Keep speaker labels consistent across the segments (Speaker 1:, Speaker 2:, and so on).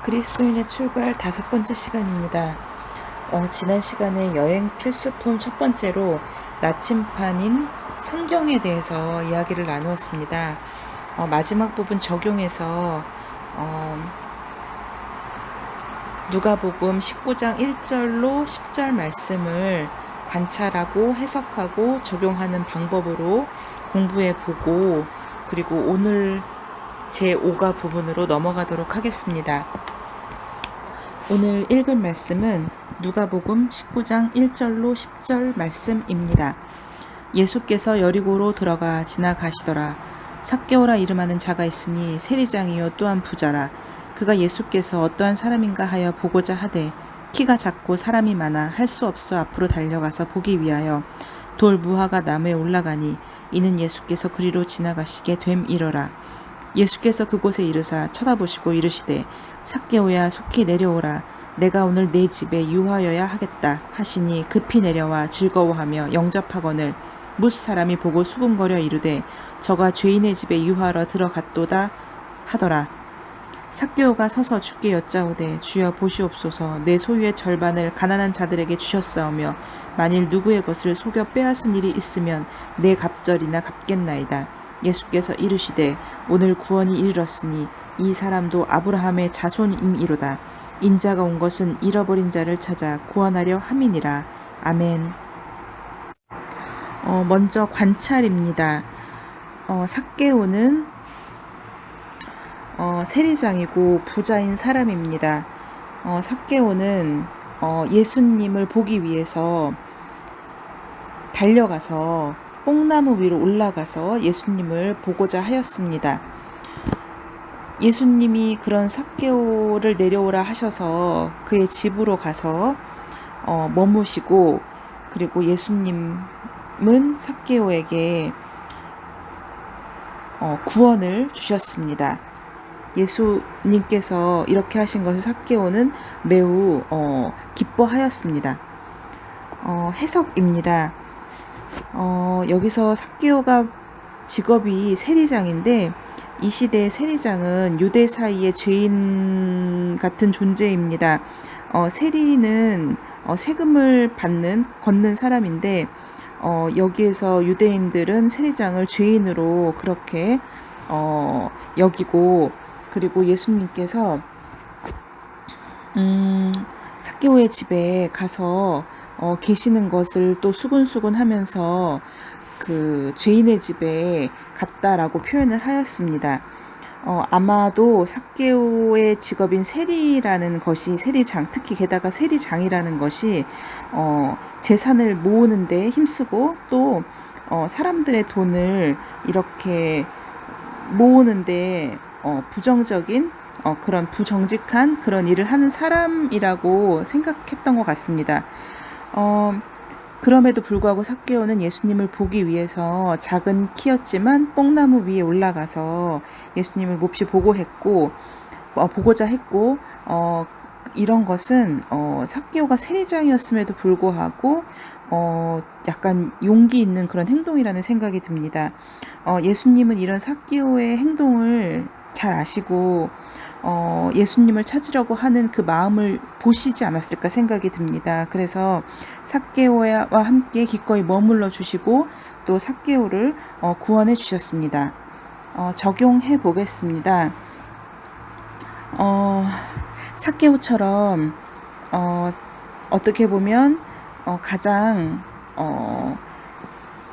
Speaker 1: 그리스도인의 출발 5번째 시간입니다. 지난 시간에 여행 필수품 첫 번째로 나침판인 성경에 대해서 이야기를 나누었습니다. 마지막 부분 적용해서 누가복음 19장 1절로 10절 말씀을 관찰하고 해석하고 적용하는 방법으로 공부해 보고, 그리고 오늘 제5가 부분으로 넘어가도록 하겠습니다. 오늘 읽을 말씀은 누가복음 19장 1절로 10절 말씀입니다. 예수께서 여리고로 들어가 지나가시더라. 삭개오라 이름하는 자가 있으니 세리장이요 또한 부자라. 그가 예수께서 어떠한 사람인가 하여 보고자 하되 키가 작고 사람이 많아 할 수 없어 앞으로 달려가서 보기 위하여 돌 무화과 나무에 올라가니 이는 예수께서 그리로 지나가시게 됨이러라. 예수께서 그곳에 이르사 쳐다보시고 이르시되 삭개오야 속히 내려오라. 내가 오늘 내 집에 유하여야 하겠다 하시니 급히 내려와 즐거워하며 영접하거늘 뭇 사람이 보고 수군거려 이르되 저가 죄인의 집에 유하러 들어갔도다 하더라. 삭개오가 서서 주께 여짜오되 주여 보시옵소서, 내 소유의 절반을 가난한 자들에게 주셨사오며 만일 누구의 것을 속여 빼앗은 일이 있으면 내 갑절이나 갚겠나이다. 예수께서 이르시되 오늘 구원이 이르렀으니 이 사람도 아브라함의 자손임이로다. 인자가 온 것은 잃어버린 자를 찾아 구원하려 함이니라. 아멘. 먼저 관찰입니다. 삭개오는 세리장이고 부자인 사람입니다. 삭개오는 예수님을 보기 위해서 달려가서 뽕나무 위로 올라가서 예수님을 보고자 하였습니다. 예수님이 그런 삭개오를 내려오라 하셔서 그의 집으로 가서 머무시고, 그리고 예수님은 삭개오에게 구원을 주셨습니다. 예수님께서 이렇게 하신 것을 삭개오는 매우 기뻐하였습니다. 해석입니다. 여기서 삭개오가 직업이 세리장인데 이 시대의 세리장은 유대 사이의 죄인 같은 존재입니다. 세리는 세금을 걷는 사람인데 여기에서 유대인들은 세리장을 죄인으로 그렇게 여기고, 그리고 예수님께서 삭개오의 집에 가서 계시는 것을 또 수군수군 하면서 그 죄인의 집에 갔다라고 표현을 하였습니다. 아마도 삭개오의 직업인 세리라는 것이, 세리장, 특히 게다가 세리장이라는 것이 재산을 모으는데 힘쓰고 또 사람들의 돈을 이렇게 모으는데 부정적인 그런 부정직한 그런 일을 하는 사람이라고 생각했던 것 같습니다. 그럼에도 불구하고 삭개오는 예수님을 보기 위해서 작은 키였지만 뽕나무 위에 올라가서 예수님을 몹시 보고자 했고, 이런 것은 삭개오가 세리장이었음에도 불구하고 약간 용기 있는 그런 행동이라는 생각이 듭니다. 예수님은 이런 삭개오의 행동을 잘 아시고 예수님을 찾으려고 하는 그 마음을 보시지 않았을까 생각이 듭니다. 그래서 삭개오와 함께 기꺼이 머물러 주시고 또 삭개오를 구원해 주셨습니다. 적용해 보겠습니다. 삭개오처럼 어떻게 보면 가장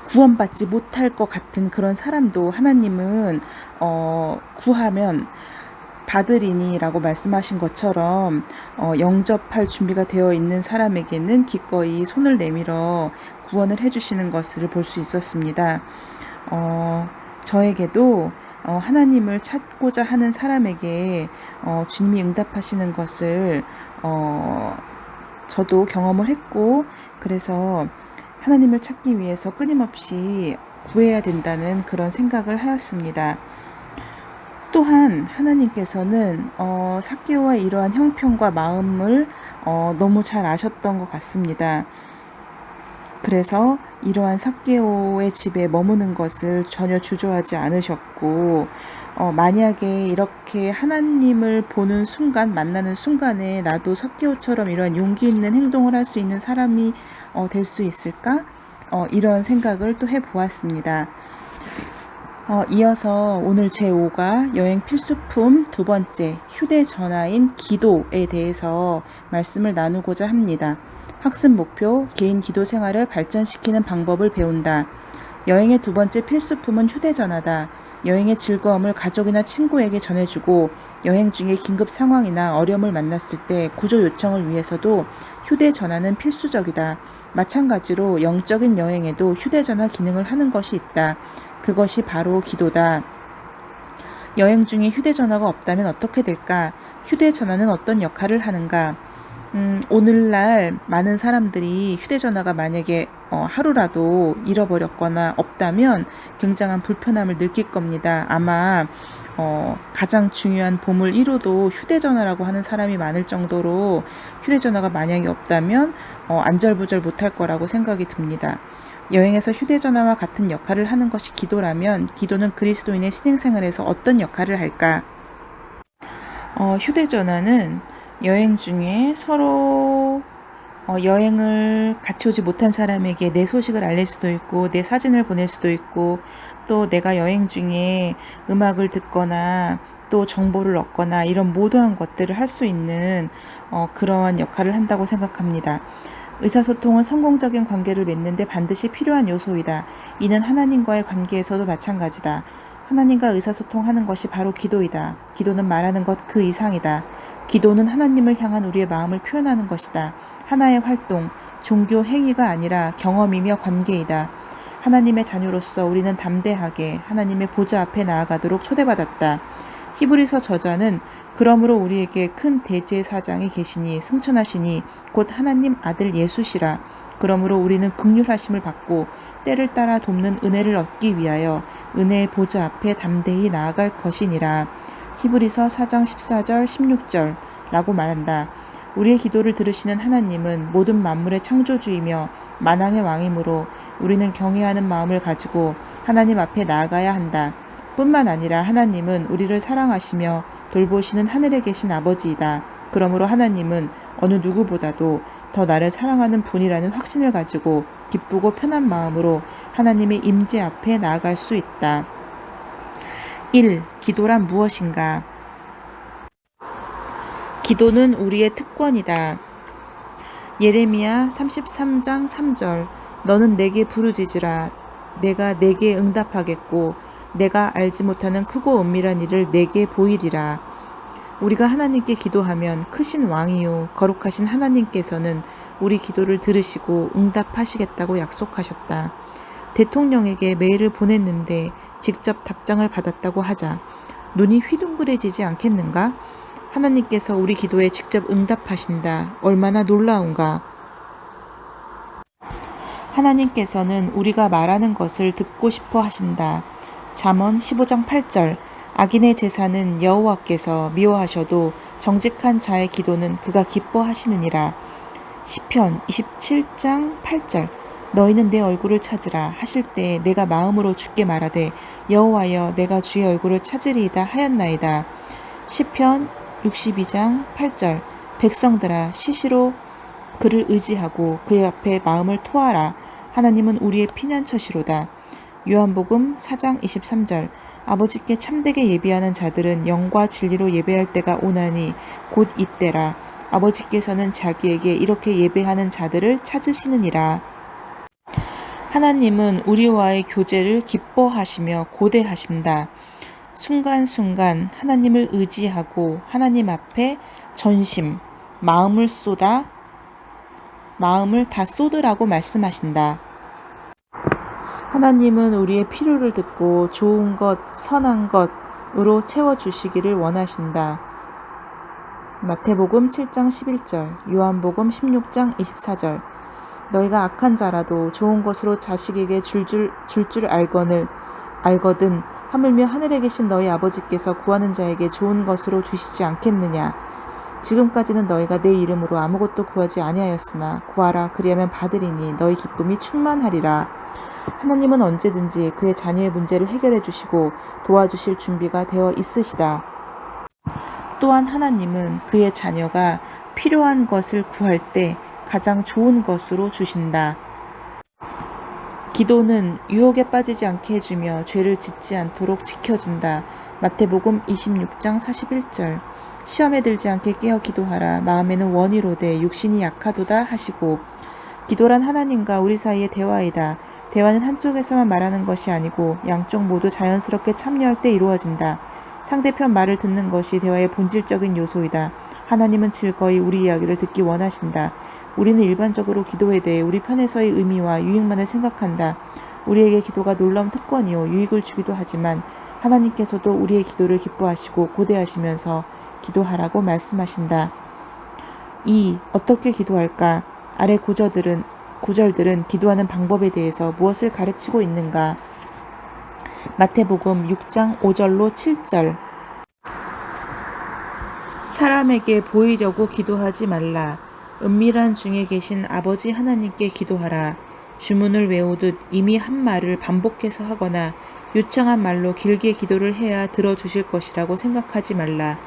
Speaker 1: 구원받지 못할 것 같은 그런 사람도 하나님은 구하면 받으리니 라고 말씀하신 것처럼 영접할 준비가 되어 있는 사람에게는 기꺼이 손을 내밀어 구원을 해주시는 것을 볼 수 있었습니다. 저에게도 하나님을 찾고자 하는 사람에게 주님이 응답하시는 것을 저도 경험을 했고, 그래서 하나님을 찾기 위해서 끊임없이 구해야 된다는 그런 생각을 하였습니다. 또한 하나님께서는 삭개오와 이러한 형편과 마음을 너무 잘 아셨던 것 같습니다. 그래서 이러한 삭개오의 집에 머무는 것을 전혀 주저하지 않으셨고, 만약에 이렇게 하나님을 보는 순간, 만나는 순간에 나도 삭개오처럼 이러한 용기 있는 행동을 할 수 있는 사람이 될 수 있을까? 이런 생각을 또 해보았습니다. 이어서 오늘 제5가 여행 필수품 두 번째 휴대전화인 기도에 대해서 말씀을 나누고자 합니다. 학습 목표, 개인 기도 생활을 발전시키는 방법을 배운다. 여행의 두 번째 필수품은 휴대전화다. 여행의 즐거움을 가족이나 친구에게 전해주고 여행 중에 긴급 상황이나 어려움을 만났을 때 구조 요청을 위해서도 휴대전화는 필수적이다. 마찬가지로 영적인 여행에도 휴대전화 기능을 하는 것이 있다. 그것이 바로 기도다. 여행 중에 휴대전화가 없다면 어떻게 될까? 휴대전화는 어떤 역할을 하는가? 오늘날 많은 사람들이 휴대전화가 만약에 하루라도 잃어버렸거나 없다면 굉장한 불편함을 느낄 겁니다. 아마 가장 중요한 보물 1호도 휴대전화라고 하는 사람이 많을 정도로 휴대전화가 만약에 없다면 안절부절 못할 거라고 생각이 듭니다. 여행에서 휴대전화와 같은 역할을 하는 것이 기도라면 기도는 그리스도인의 신앙생활에서 어떤 역할을 할까? 휴대전화는 여행 중에 서로 여행을 같이 오지 못한 사람에게 내 소식을 알릴 수도 있고 내 사진을 보낼 수도 있고 또 내가 여행 중에 음악을 듣거나 또 정보를 얻거나 이런 모든 것들을 할 수 있는 그러한 역할을 한다고 생각합니다. 의사소통은 성공적인 관계를 맺는데 반드시 필요한 요소이다. 이는 하나님과의 관계에서도 마찬가지다. 하나님과 의사소통하는 것이 바로 기도이다. 기도는 말하는 것 그 이상이다. 기도는 하나님을 향한 우리의 마음을 표현하는 것이다. 하나의 활동, 종교 행위가 아니라 경험이며 관계이다. 하나님의 자녀로서 우리는 담대하게 하나님의 보좌 앞에 나아가도록 초대받았다. 히브리서 저자는 그러므로 우리에게 큰 대제사장이 계시니 승천하시니 곧 하나님 아들 예수시라. 그러므로 우리는 긍휼하심을 받고 때를 따라 돕는 은혜를 얻기 위하여 은혜의 보좌 앞에 담대히 나아갈 것이니라. 히브리서 4장 14절 16절 라고 말한다. 우리의 기도를 들으시는 하나님은 모든 만물의 창조주이며 만왕의 왕이므로 우리는 경외하는 마음을 가지고 하나님 앞에 나아가야 한다. 뿐만 아니라 하나님은 우리를 사랑하시며 돌보시는 하늘에 계신 아버지이다. 그러므로 하나님은 어느 누구보다도 더 나를 사랑하는 분이라는 확신을 가지고 기쁘고 편한 마음으로 하나님의 임재 앞에 나아갈 수 있다. 1. 기도란 무엇인가? 기도는 우리의 특권이다. 예레미야 33장 3절 너는 내게 부르짖으라 내가 내게 응답하겠고 내가 알지 못하는 크고 은밀한 일을 내게 보이리라. 우리가 하나님께 기도하면 크신 왕이요 거룩하신 하나님께서는 우리 기도를 들으시고 응답하시겠다고 약속하셨다. 대통령에게 메일을 보냈는데 직접 답장을 받았다고 하자 눈이 휘둥그레지지 않겠는가? 하나님께서 우리 기도에 직접 응답하신다. 얼마나 놀라운가? 하나님께서는 우리가 말하는 것을 듣고 싶어 하신다. 잠언 15장 8절 악인의 제사는 여호와께서 미워하셔도 정직한 자의 기도는 그가 기뻐하시느니라. 시편 27장 8절 너희는 내 얼굴을 찾으라 하실 때 내가 마음으로 주께 말하되 여호와여 내가 주의 얼굴을 찾으리이다 하였나이다. 시편 62장 8절 백성들아 시시로 그를 의지하고 그의 앞에 마음을 토하라. 하나님은 우리의 피난처시로다. 요한복음 4장 23절 아버지께 참되게 예비하는 자들은 영과 진리로 예배할 때가 오나니 곧 이때라. 아버지께서는 자기에게 이렇게 예배하는 자들을 찾으시느니라. 하나님은 우리와의 교제를 기뻐하시며 고대하신다. 순간순간 하나님을 의지하고 하나님 앞에 전심, 마음을 다 쏟으라고 말씀하신다. 하나님은 우리의 필요를 듣고 좋은 것, 선한 것으로 채워주시기를 원하신다. 마태복음 7장 11절, 요한복음 16장 24절 너희가 악한 자라도 좋은 것으로 자식에게 줄 알거든 하물며 하늘에 계신 너희 아버지께서 구하는 자에게 좋은 것으로 주시지 않겠느냐. 지금까지는 너희가 내 이름으로 아무것도 구하지 아니하였으나 구하라 그리하면 받으리니 너희 기쁨이 충만하리라. 하나님은 언제든지 그의 자녀의 문제를 해결해 주시고 도와주실 준비가 되어 있으시다. 또한 하나님은 그의 자녀가 필요한 것을 구할 때 가장 좋은 것으로 주신다. 기도는 유혹에 빠지지 않게 해주며 죄를 짓지 않도록 지켜준다. 마태복음 26장 41절. 시험에 들지 않게 깨어 기도하라. 마음에는 원이로되 육신이 약하도다 하시고. 기도란 하나님과 우리 사이의 대화이다. 대화는 한쪽에서만 말하는 것이 아니고 양쪽 모두 자연스럽게 참여할 때 이루어진다. 상대편 말을 듣는 것이 대화의 본질적인 요소이다. 하나님은 즐거이 우리 이야기를 듣기 원하신다. 우리는 일반적으로 기도에 대해 우리 편에서의 의미와 유익만을 생각한다. 우리에게 기도가 놀라운 특권이요 유익을 주기도 하지만 하나님께서도 우리의 기도를 기뻐하시고 고대하시면서 기도하라고 말씀하신다. 2. 어떻게 기도할까? 아래 구절들은 기도하는 방법에 대해서 무엇을 가르치고 있는가? 마태복음 6장 5절로 7절. 사람에게 보이려고 기도하지 말라. 은밀한 중에 계신 아버지 하나님께 기도하라. 주문을 외우듯 이미 한 말을 반복해서 하거나 유창한 말로 길게 기도를 해야 들어주실 것이라고 생각하지 말라.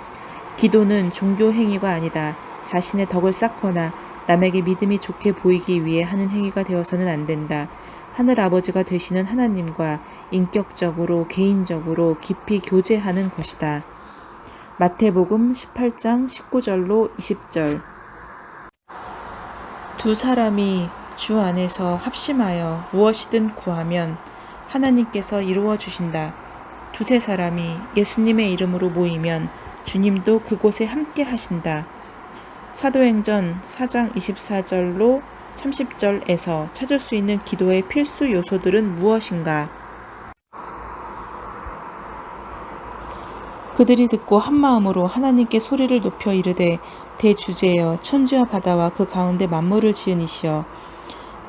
Speaker 1: 기도는 종교 행위가 아니다. 자신의 덕을 쌓거나 남에게 믿음이 좋게 보이기 위해 하는 행위가 되어서는 안 된다. 하늘 아버지가 되시는 하나님과 인격적으로 개인적으로 깊이 교제하는 것이다. 마태복음 18장 19절로 20절. 두 사람이 주 안에서 합심하여 무엇이든 구하면 하나님께서 이루어 주신다. 두세 사람이 예수님의 이름으로 모이면 주님도 그곳에 함께 하신다. 사도행전 4장 24절로 30절에서 찾을 수 있는 기도의 필수 요소들은 무엇인가? 그들이 듣고 한마음으로 하나님께 소리를 높여 이르되 대주제여 천지와 바다와 그 가운데 만물을 지은 이시여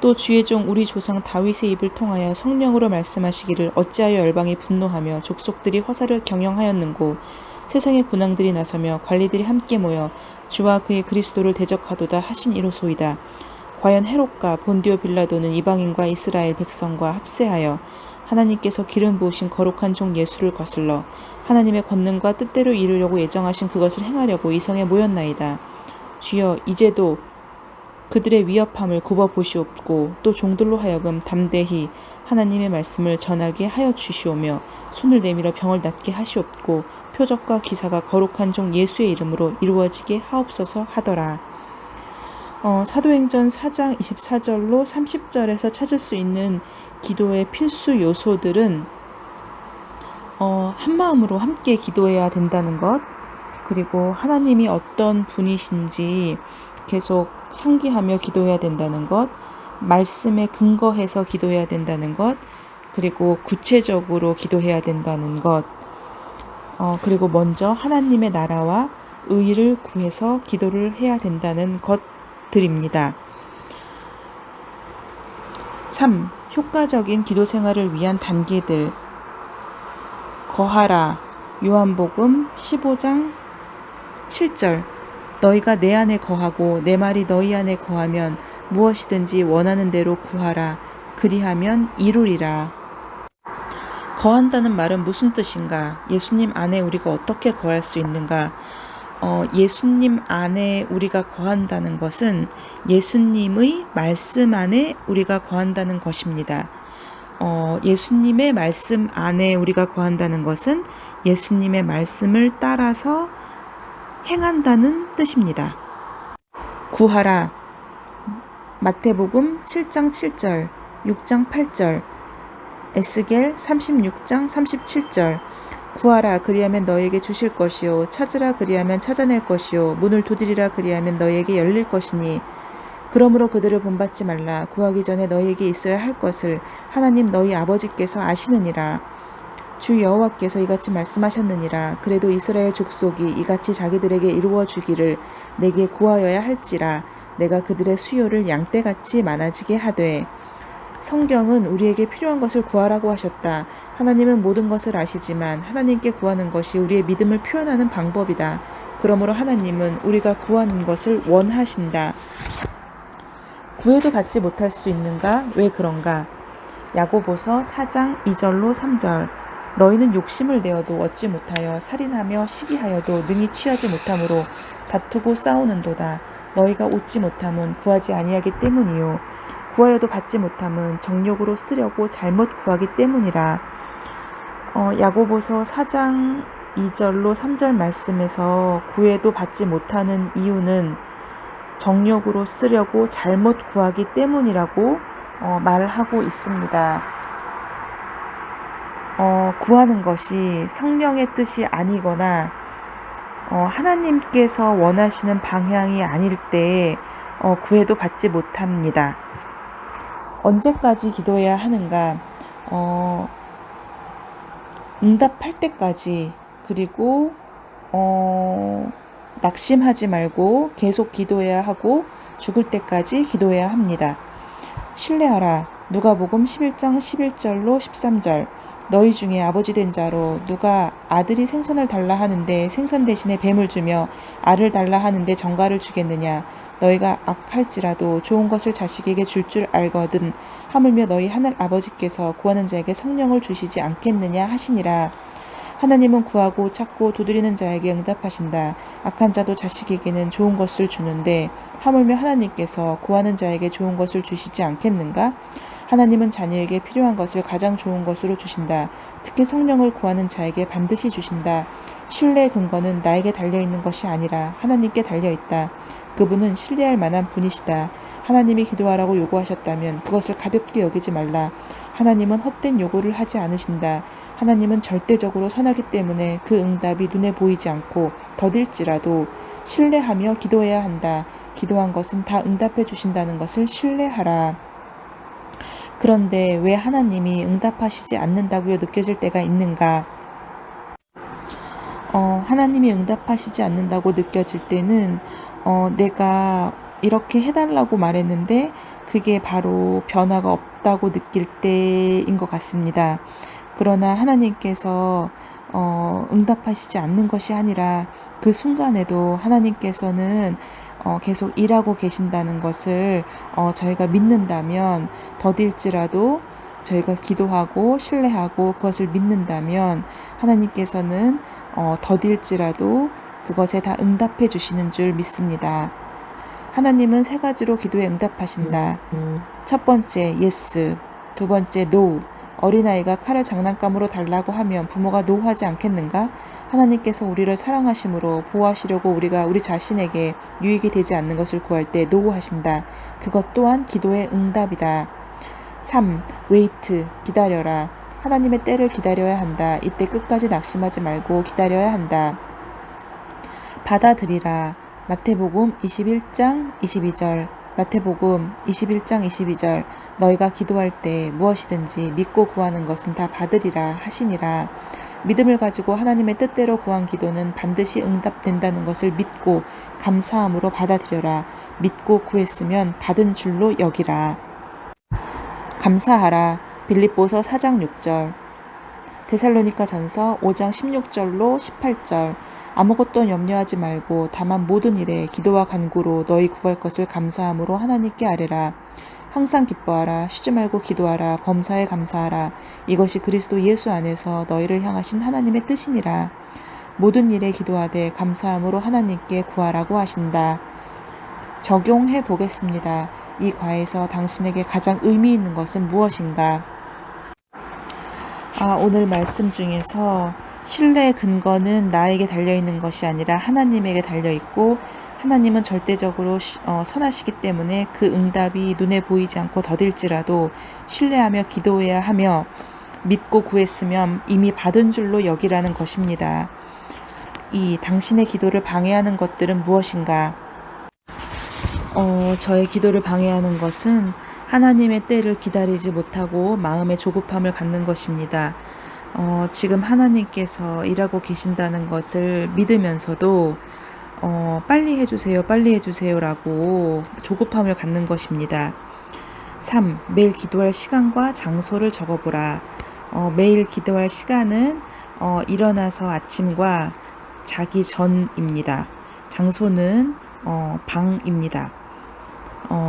Speaker 1: 또 주의 종 우리 조상 다윗의 입을 통하여 성령으로 말씀하시기를 어찌하여 열방이 분노하며 족속들이 화살을 경영하였는고 세상의 군왕들이 나서며 관리들이 함께 모여 주와 그의 그리스도를 대적하도다 하신 이로소이다. 과연 헤롯과 본디오 빌라도는 이방인과 이스라엘 백성과 합세하여 하나님께서 기름 부으신 거룩한 종 예수를 거슬러 하나님의 권능과 뜻대로 이루려고 예정하신 그것을 행하려고 이 성에 모였나이다. 주여 이제도 그들의 위협함을 굽어보시옵고 또 종들로 하여금 담대히 하나님의 말씀을 전하게 하여 주시오며 손을 내밀어 병을 낫게 하시옵고 표적과 기사가 거룩한 종 예수의 이름으로 이루어지게 하옵소서 하더라. 사도행전 4장 24절로 30절에서 찾을 수 있는 기도의 필수 요소들은 한마음으로 함께 기도해야 된다는 것, 그리고 하나님이 어떤 분이신지 계속 상기하며 기도해야 된다는 것, 말씀에 근거해서 기도해야 된다는 것, 그리고 구체적으로 기도해야 된다는 것, 그리고 먼저 하나님의 나라와 의를 구해서 기도를 해야 된다는 것들입니다. 3. 효과적인 기도 생활을 위한 단계들. 거하라. 요한복음 15장 7절. 너희가 내 안에 거하고 내 말이 너희 안에 거하면 무엇이든지 원하는 대로 구하라. 그리하면 이루리라. 거한다는 말은 무슨 뜻인가? 예수님 안에 우리가 어떻게 거할 수 있는가? 예수님 안에 우리가 거한다는 것은 예수님의 말씀 안에 우리가 거한다는 것입니다. 예수님의 말씀 안에 우리가 거한다는 것은 예수님의 말씀을 따라서 행한다는 뜻입니다. 구하라. 마태복음 7장 7절, 6장 8절, 에스겔 36장 37절. 구하라 그리하면 너에게 주실 것이요 찾으라 그리하면 찾아낼 것이요 문을 두드리라 그리하면 너에게 열릴 것이니 그러므로 그들을 본받지 말라. 구하기 전에 너희에게 있어야 할 것을 하나님 너희 아버지께서 아시느니라. 주 여호와께서 이같이 말씀하셨느니라. 그래도 이스라엘 족속이 이같이 자기들에게 이루어 주기를 내게 구하여야 할지라. 내가 그들의 수요를 양떼같이 많아지게 하되. 성경은 우리에게 필요한 것을 구하라고 하셨다. 하나님은 모든 것을 아시지만 하나님께 구하는 것이 우리의 믿음을 표현하는 방법이다. 그러므로 하나님은 우리가 구하는 것을 원하신다. 구해도 받지 못할 수 있는가? 왜 그런가? 야고보서 4장 2절로 3절. 너희는 욕심을 내어도 얻지 못하여 살인하며 시기하여도 능히 취하지 못함으로 다투고 싸우는도다. 너희가 얻지 못함은 구하지 아니하기 때문이요 구하여도 받지 못함은 정욕으로 쓰려고 잘못 구하기 때문이라. 야고보서 4장 2절로 3절 말씀에서 구해도 받지 못하는 이유는 정욕으로 쓰려고 잘못 구하기 때문이라고 말을 하고 있습니다. 구하는 것이 성령의 뜻이 아니거나 하나님께서 원하시는 방향이 아닐 때 구해도 받지 못합니다. 언제까지 기도해야 하는가? 응답할 때까지, 그리고 낙심하지 말고 계속 기도해야 하고 죽을 때까지 기도해야 합니다. 신뢰하라. 누가복음 11장 11절로 13절. 너희 중에 아버지 된 자로 누가 아들이 생선을 달라 하는데 생선 대신에 뱀을 주며 알을 달라 하는데 정갈을 주겠느냐? 너희가 악할지라도 좋은 것을 자식에게 줄 알거든 하물며 너희 하늘 아버지께서 구하는 자에게 성령을 주시지 않겠느냐 하시니라. 하나님은 구하고 찾고 두드리는 자에게 응답하신다. 악한 자도 자식에게는 좋은 것을 주는데 하물며 하나님께서 구하는 자에게 좋은 것을 주시지 않겠는가? 하나님은 자녀에게 필요한 것을 가장 좋은 것으로 주신다. 특히 성령을 구하는 자에게 반드시 주신다. 신뢰의 근거는 나에게 달려있는 것이 아니라 하나님께 달려있다. 그분은 신뢰할 만한 분이시다. 하나님이 기도하라고 요구하셨다면 그것을 가볍게 여기지 말라. 하나님은 헛된 요구를 하지 않으신다. 하나님은 절대적으로 선하기 때문에 그 응답이 눈에 보이지 않고 더딜지라도 신뢰하며 기도해야 한다. 기도한 것은 다 응답해 주신다는 것을 신뢰하라. 그런데 왜 하나님이 응답하시지 않는다고요 느껴질 때가 있는가? 하나님이 응답하시지 않는다고 느껴질 때는 내가 이렇게 해달라고 말했는데 그게 바로 변화가 없다고 느낄 때인 것 같습니다. 그러나 하나님께서 응답하시지 않는 것이 아니라 그 순간에도 하나님께서는 계속 일하고 계신다는 것을 저희가 믿는다면, 더딜지라도 저희가 기도하고 신뢰하고 그것을 믿는다면 하나님께서는 더딜지라도 그것에 다 응답해 주시는 줄 믿습니다. 하나님은 3가지로 기도에 응답하신다. 첫 번째 yes, 두 번째 no. 어린아이가 칼을 장난감으로 달라고 하면 부모가 노하지 않겠는가? 하나님께서 우리를 사랑하심으로 보호하시려고 우리가 우리 자신에게 유익이 되지 않는 것을 구할 때 노하신다. 그것 또한 기도의 응답이다. 3. wait, 기다려라. 하나님의 때를 기다려야 한다. 이때 끝까지 낙심하지 말고 기다려야 한다. 받아들이라. 마태복음 21장 22절. 마태복음 21장 22절. 너희가 기도할 때 무엇이든지 믿고 구하는 것은 다 받으리라 하시니라. 믿음을 가지고 하나님의 뜻대로 구한 기도는 반드시 응답된다는 것을 믿고 감사함으로 받아들여라. 믿고 구했으면 받은 줄로 여기라. 감사하라. 빌립보서 4장 6절. 데살로니가 전서 5장 16절로 18절. 아무것도 염려하지 말고 다만 모든 일에 기도와 간구로 너희 구할 것을 감사함으로 하나님께 아뢰라. 항상 기뻐하라. 쉬지 말고 기도하라. 범사에 감사하라. 이것이 그리스도 예수 안에서 너희를 향하신 하나님의 뜻이니라. 모든 일에 기도하되 감사함으로 하나님께 구하라고 하신다. 적용해 보겠습니다. 이 과에서 당신에게 가장 의미 있는 것은 무엇인가? 오늘 말씀 중에서 신뢰의 근거는 나에게 달려있는 것이 아니라 하나님에게 달려있고, 하나님은 절대적으로 선하시기 때문에 그 응답이 눈에 보이지 않고 더딜지라도 신뢰하며 기도해야 하며, 믿고 구했으면 이미 받은 줄로 여기라는 것입니다. 이 당신의 기도를 방해하는 것들은 무엇인가? 저의 기도를 방해하는 것은 하나님의 때를 기다리지 못하고 마음의 조급함을 갖는 것입니다. 지금 하나님께서 일하고 계신다는 것을 믿으면서도 빨리 해주세요, 빨리 해주세요 라고 조급함을 갖는 것입니다. 3. 매일 기도할 시간과 장소를 적어보라. 매일 기도할 시간은 일어나서 아침과 자기 전입니다. 장소는 방입니다.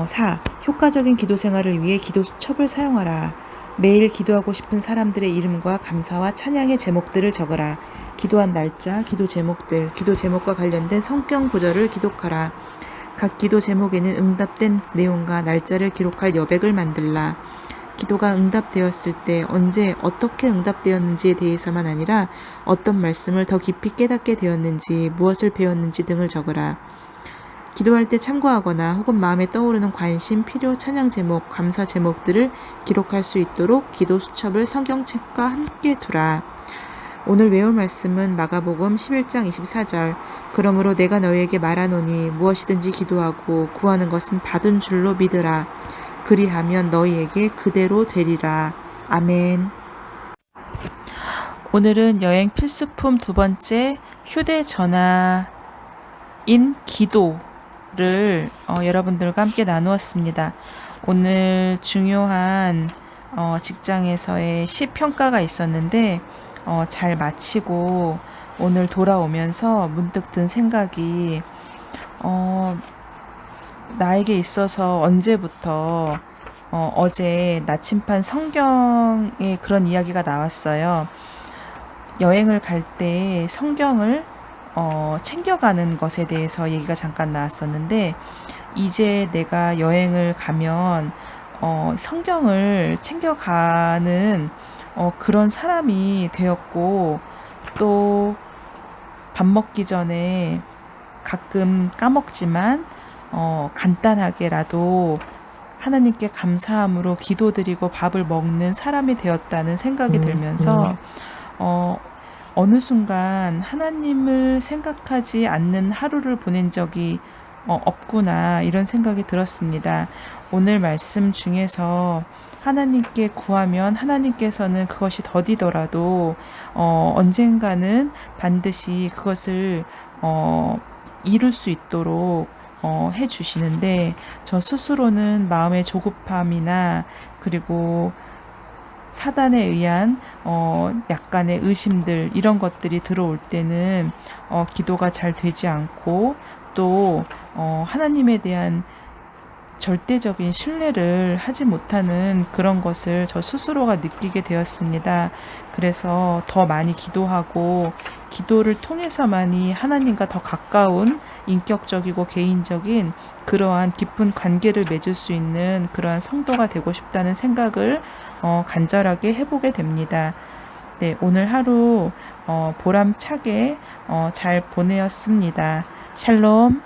Speaker 1: 4. 효과적인 기도 생활을 위해 기도 수첩을 사용하라. 매일 기도하고 싶은 사람들의 이름과 감사와 찬양의 제목들을 적어라. 기도한 날짜, 기도 제목과 관련된 성경 구절을 기록하라. 각 기도 제목에는 응답된 내용과 날짜를 기록할 여백을 만들라. 기도가 응답되었을 때 언제 어떻게 응답되었는지에 대해서만 아니라 어떤 말씀을 더 깊이 깨닫게 되었는지, 무엇을 배웠는지 등을 적어라. 기도할 때 참고하거나 혹은 마음에 떠오르는 관심, 필요, 찬양 제목, 감사 제목들을 기록할 수 있도록 기도 수첩을 성경책과 함께 두라. 오늘 외울 말씀은 마가복음 11장 24절. 그러므로 내가 너희에게 말하노니 무엇이든지 기도하고 구하는 것은 받은 줄로 믿으라. 그리하면 너희에게 그대로 되리라. 아멘. 오늘은 여행 필수품 두 번째 휴대전화인 기도를 여러분들과 함께 나누었습니다. 오늘 중요한 직장에서의 시평가가 있었는데 잘 마치고 오늘 돌아오면서 문득 든 생각이 나에게 있어서 언제부터 어제 나침반 성경에 그런 이야기가 나왔어요. 여행을 갈 때 성경을 챙겨가는 것에 대해서 얘기가 잠깐 나왔었는데, 이제 내가 여행을 가면 성경을 챙겨가는 그런 사람이 되었고, 또 밥 먹기 전에 가끔 까먹지만 간단하게라도 하나님께 감사함으로 기도드리고 밥을 먹는 사람이 되었다는 생각이 들면서 어느 순간 하나님을 생각하지 않는 하루를 보낸 적이 없구나, 이런 생각이 들었습니다. 오늘 말씀 중에서 하나님께 구하면 하나님께서는 그것이 더디더라도 언젠가는 반드시 그것을 이룰 수 있도록 해주시는데, 저 스스로는 마음의 조급함이나 그리고 사단에 의한 약간의 의심들, 이런 것들이 들어올 때는 기도가 잘 되지 않고, 또 하나님에 대한 절대적인 신뢰를 하지 못하는 그런 것을 저 스스로가 느끼게 되었습니다. 그래서 더 많이 기도하고, 기도를 통해서만이 하나님과 더 가까운 인격적이고 개인적인 그러한 깊은 관계를 맺을 수 있는 그러한 성도가 되고 싶다는 생각을 간절하게 해보게 됩니다. 네, 오늘 하루 보람차게 잘 보내었습니다. 샬롬.